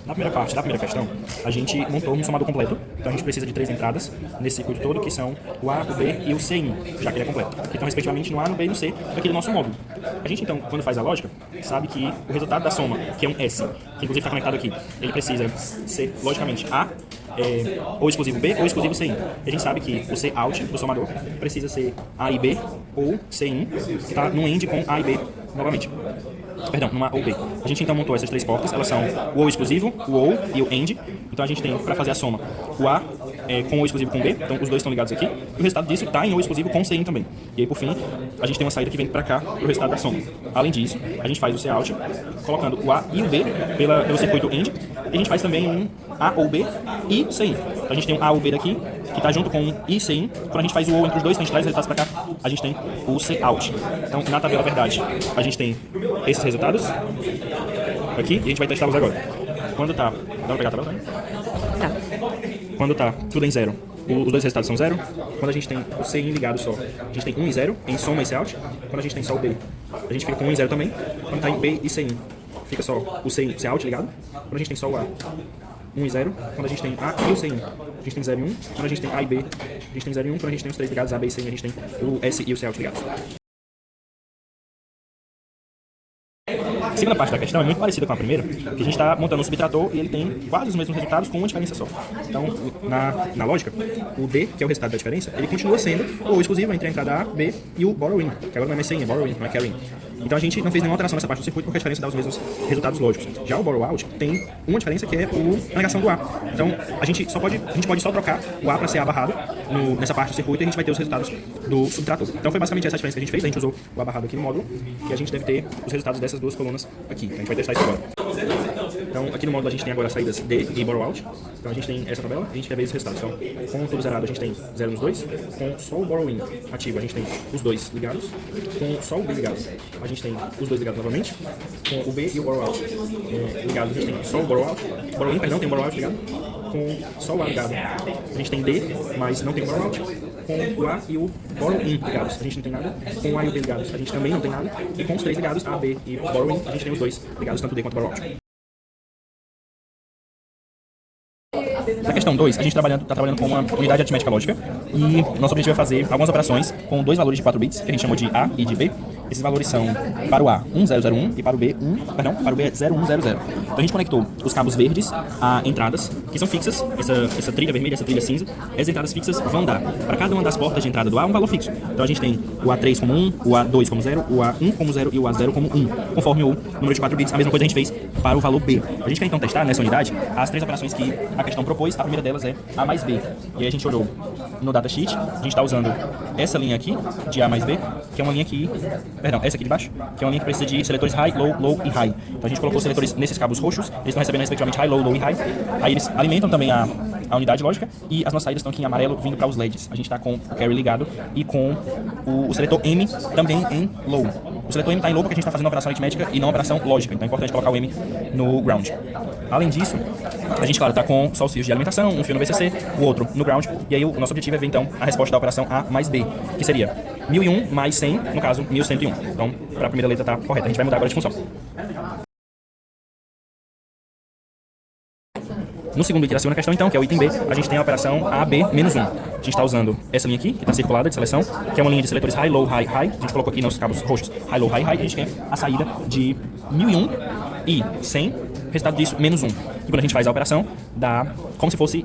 Na primeira parte da primeira questão, a gente montou um somador completo. Então a gente precisa de 3 entradas nesse circuito todo, que são o A, o B e o Cin, já que ele é completo. Então, respectivamente, no A, no B e no C, daquele nosso módulo. A gente, então, quando faz a lógica, sabe que o resultado da soma, que é um S, que inclusive está conectado aqui, ele precisa ser, logicamente, A, ou exclusivo B ou exclusivo Cin. A gente sabe que o C out do somador precisa ser A e B ou Cin, que está no AND com A e B novamente. Perdão, numa ou B. A gente então montou essas 3 portas, elas são o ou exclusivo, o ou e o AND. Então a gente tem, para fazer a soma, o A com o ou exclusivo com B, então os dois estão ligados aqui, e o resultado disso está em ou exclusivo com Cin também. E aí, por fim, a gente tem uma saída que vem para cá, para o resultado da soma. Além disso, a gente faz o C out, colocando o A e o B pelo circuito AND, e a gente faz também um A ou B e Cin. Então a gente tem um A ou B daqui, que está junto com um I Cin. Quando a gente faz o ou entre os dois, então a gente traz os resultados para cá, a gente tem o C out. Então, na tabela verdade, a gente tem esses resultados aqui, e a gente vai testá-los agora. Quando tá... Dá pra pegar a tabela também? Tá. Quando tá tudo em zero, os dois resultados são zero. Quando a gente tem o Cin ligado só, a gente tem 1 e 0 em soma e C out. Quando a gente tem só o B, a gente fica com 1 e 0 também. Quando tá em B e Cin, fica só o C out ligado. Quando a gente tem só o A, 1 e 0. Quando a gente tem A e o Cin, a gente tem 0 e 1. Quando a gente tem A e B, a gente tem 0 e 1. Quando a gente tem os 3 ligados, A, B e Cin, a gente tem o S e o C out ligados. A segunda parte da questão é muito parecida com a primeira, que a gente está montando um subtrator e ele tem quase os mesmos resultados com uma diferença só. Então, na lógica, o D, que é o resultado da diferença, ele continua sendo o exclusivo entre a entrada A, B e o borrow-in, que agora não é mais Cin, é borrow-in, não é carry-in. Então a gente não fez nenhuma alteração nessa parte do circuito porque a diferença dá os mesmos resultados lógicos. Já o borrow-out tem uma diferença que é a negação do A. Então a gente pode só trocar o A para ser A barrado nessa parte do circuito e a gente vai ter os resultados do subtrator. Então foi basicamente essa a diferença que a gente fez. A gente usou o A barrado aqui no módulo e a gente deve ter os resultados dessas duas colunas aqui. A gente vai testar isso agora. Então aqui no módulo a gente tem agora as saídas D e borrow-out. Então a gente tem essa tabela e a gente quer ver os resultados. Então com tudo zerado a gente tem 0 nos dois. Com só o borrow-in ativo a gente tem os dois ligados. Com só o B ligado a gente tem os dois ligados novamente. Com o B e o borrow-out ligado, a gente tem só o borrow-in, perdão, tem o borrow-out ligado. Com só o A ligado, a gente tem D, mas não tem o borrow-out. Com o A e o borrow-in ligados, a gente não tem nada. Com o A e o B ligados, a gente também não tem nada. E com os 3 ligados, A, B e borrow-in, a gente tem os dois ligados, tanto D quanto borrow-out. Na questão 2, a gente está trabalhando com uma unidade aritmética lógica e nosso objetivo é fazer algumas operações com 2 valores de 4 bits, que a gente chamou de A e de B. Esses valores são para o A 1001 e para o B 0100. Então a gente conectou os cabos verdes a entradas que são fixas, essa trilha vermelha, essa trilha cinza. As entradas fixas vão dar para cada uma das portas de entrada do A um valor fixo. Então a gente tem o A3 como 1, o A2 como 0, o A1 como 0 e o A0 como 1, conforme o número de 4 bits. A mesma coisa a gente fez para o valor B. A gente quer então testar nessa unidade as 3 operações que a questão propôs. A primeira delas é A mais B. E aí a gente olhou no datasheet, a gente está usando essa linha aqui de A mais B, que é uma linha que... Perdão, essa aqui de baixo, que é uma linha que precisa de seletores high, low, low e high. Então a gente colocou os seletores nesses cabos roxos, eles estão recebendo respectivamente high, low, low e high. Aí eles alimentam também a unidade lógica e as nossas saídas estão aqui em amarelo vindo para os LEDs. A gente está com o carry ligado e com o seletor M também em low. O seletor M está em low porque a gente está fazendo uma operação aritmética e não uma operação lógica, então é importante colocar o M no ground. Além disso, a gente, claro, está com só os fios de alimentação, um fio no VCC, o outro no ground, e aí o nosso objetivo é ver então a resposta da operação A mais B, que seria 1001 mais 100, no caso 1101. Então, para a primeira letra está correta, a gente vai mudar agora de função. No segundo item da segunda questão, então, que é o item B, a gente tem a operação AB-1. A gente está usando essa linha aqui, que está circulada de seleção, que é uma linha de seletores high, low, high, high. A gente colocou aqui nos cabos roxos high, low, high, high. E a gente quer a saída de 1001 e 100, resultado disso, menos 1. E quando a gente faz a operação, dá como se fosse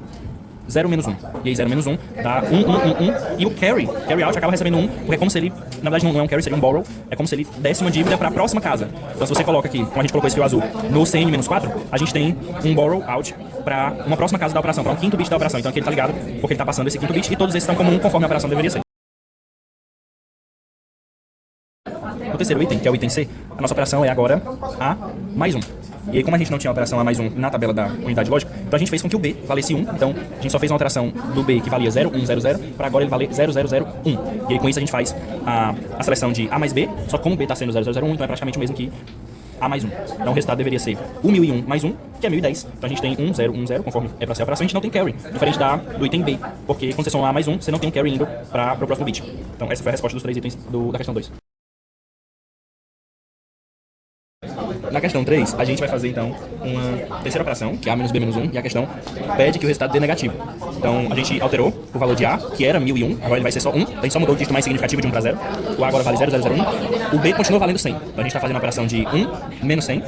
0 menos 1. E aí 0 menos 1 dá 1, 1, 1, 1. E o carry out acaba recebendo 1, porque é como se ele, na verdade não é um carry, seria um borrow, é como se ele desse uma dívida para a próxima casa. Então se você coloca aqui, como a gente colocou esse fio azul, no CN-4, a gente tem um borrow out para uma próxima casa da operação, para um quinto bit da operação. Então aqui ele está ligado porque ele está passando esse quinto bit e todos esses estão como 1 conforme a operação deveria ser. No terceiro item, que é o item C, a nossa operação é agora A mais 1. E aí, como a gente não tinha a operação A mais 1 na tabela da unidade lógica, então a gente fez com que o B valesse 1. Então, a gente só fez uma alteração do B que valia 0, 1, 0, 0, para agora ele valer 0, 0, 0, 1. E aí, com isso, a gente faz a seleção de A mais B, só que como o B está sendo 0, 0, 0, 1, então é praticamente o mesmo que A mais 1. Então, o resultado deveria ser o 1001 mais 1, que é 1010. Então, a gente tem 1, 0, 1, 0, conforme é para ser a operação, a gente não tem carry, diferente do item B, porque quando você soma A mais 1, você não tem um carry indo para o próximo bit. Então, essa foi a resposta dos 3 itens da questão 2. Na questão 3, a gente vai fazer então uma terceira operação, que é A menos B menos 1, e a questão pede que o resultado dê negativo. Então a gente alterou o valor de A, que era 1001, agora ele vai ser só 1, a gente só mudou o dígito mais significativo de 1 para 0. O A agora vale 0001, o B continua valendo 100. Então a gente está fazendo a operação de 1 menos 100,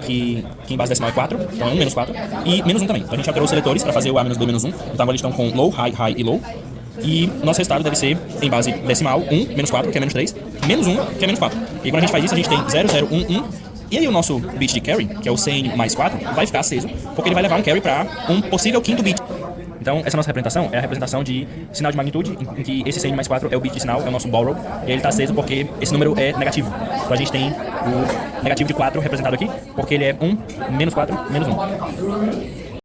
que em base decimal é 4, então é 1 menos 4, e menos 1 também. Então a gente alterou os seletores para fazer o A menos B menos 1, então agora eles estão com low, high, high e low. E o nosso resultado deve ser, em base decimal, 1 menos 4, que é menos 3, menos 1, que é menos 4. E quando a gente faz isso, a gente tem 0011. E aí o nosso bit de carry, que é o 100 mais 4, vai ficar aceso, porque ele vai levar um carry para um possível quinto bit. Então, essa nossa representação é a representação de sinal de magnitude, em que esse 100 mais 4 é o bit de sinal, é o nosso borrow, e ele está aceso porque esse número é negativo. Então a gente tem o negativo de 4 representado aqui, porque ele é 1 menos 4 menos 1.